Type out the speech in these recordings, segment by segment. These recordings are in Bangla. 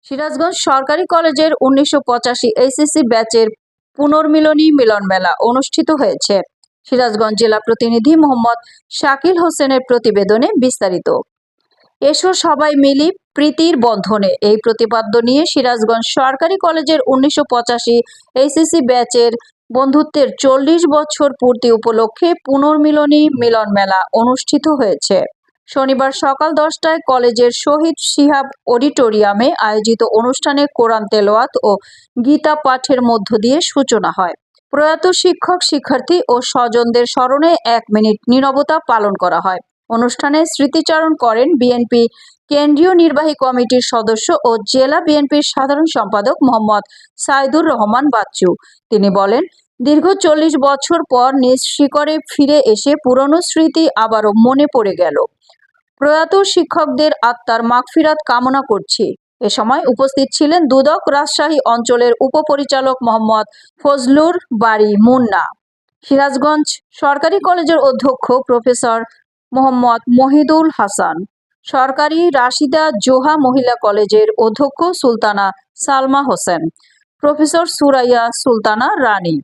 সিরাজগঞ্জ সরকারি কলেজের ১৯৮৫ এইচএসসি ব্যাচের পুনর্মিলনী মিলন মেলা অনুষ্ঠিত হয়েছে। সিরাজগঞ্জ জেলা প্রতিনিধি মোহাম্মদ শাকিল হোসেনের প্রতিবেদনে বিস্তারিত। এসো সবাই মিলি প্রীতির বন্ধনে, এই প্রতিপাদ্য নিয়ে সিরাজগঞ্জ সরকারি কলেজের ১৯৮৫ এইচএসসি ব্যাচের বন্ধুত্বের ৪০ বছর পূর্তি উপলক্ষে পুনর্মিলনী মিলন মেলা অনুষ্ঠিত হয়েছে। শনিবার সকাল ১০টায় কলেজের শহীদ সিহাব অডিটোরিয়ামে আয়োজিত অনুষ্ঠানে কোরআন তেলাওয়াত ও গীতা পাঠের মধ্য দিয়ে সূচনা হয়। প্রয়াত শিক্ষক, শিক্ষার্থী ও স্বজনদের স্মরণে ১ মিনিট নীরবতা পালন করা হয়। অনুষ্ঠানে স্মৃতিচারণ করেন বিএনপি কেন্দ্রীয় নির্বাহী কমিটির সদস্য ও জেলা বিএনপির সাধারণ সম্পাদক মোহাম্মদ সাইদুর রহমান বাচ্চু। তিনি বলেন, দীর্ঘ ৪০ বছর পর নিজ শিকড়ে ফিরে এসে পুরনো স্মৃতি আবারও মনে পড়ে গেল। প্রয়াত শিক্ষকদের আত্মার মাগফিরাত কামনা করছি। এ সময় উপস্থিত ছিলেন দুদক রাজশাহী অঞ্চলের উপপরিচালক মোহাম্মদ ফজলুর বারী মুন্না, সিরাজগঞ্জ সরকারি কলেজের অধ্যক্ষ প্রফেসর মোহাম্মদ মহিদুল হাসান, সরকারি রাশিদা জোহা মহিলা কলেজের অধ্যক্ষ সুলতানা সালমা হোসেন, প্রফেসর সুরাইয়া সুলতানা রানী,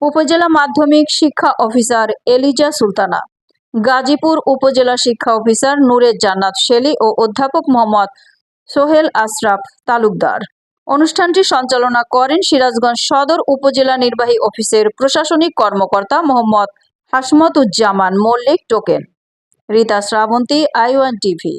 উপজেলা মাধ্যমিক শিক্ষা অফিসার এলিজা সুলতানা, গাজীপুর উপজেলা শিক্ষা অফিসার নূরে জান্নাত শেলী ও অধ্যাপক মোহাম্মদ সোহেল আশরাফ তালুকদার। অনুষ্ঠানটি সঞ্চালনা করেন সিরাজগঞ্জ সদর উপজেলা নির্বাহী অফিসের প্রশাসনিক কর্মকর্তা মোহাম্মদ হাসমত উজ্জামান মল্লিক টোকেন। রীতা শ্রাবন্তী, আই1 টিভি।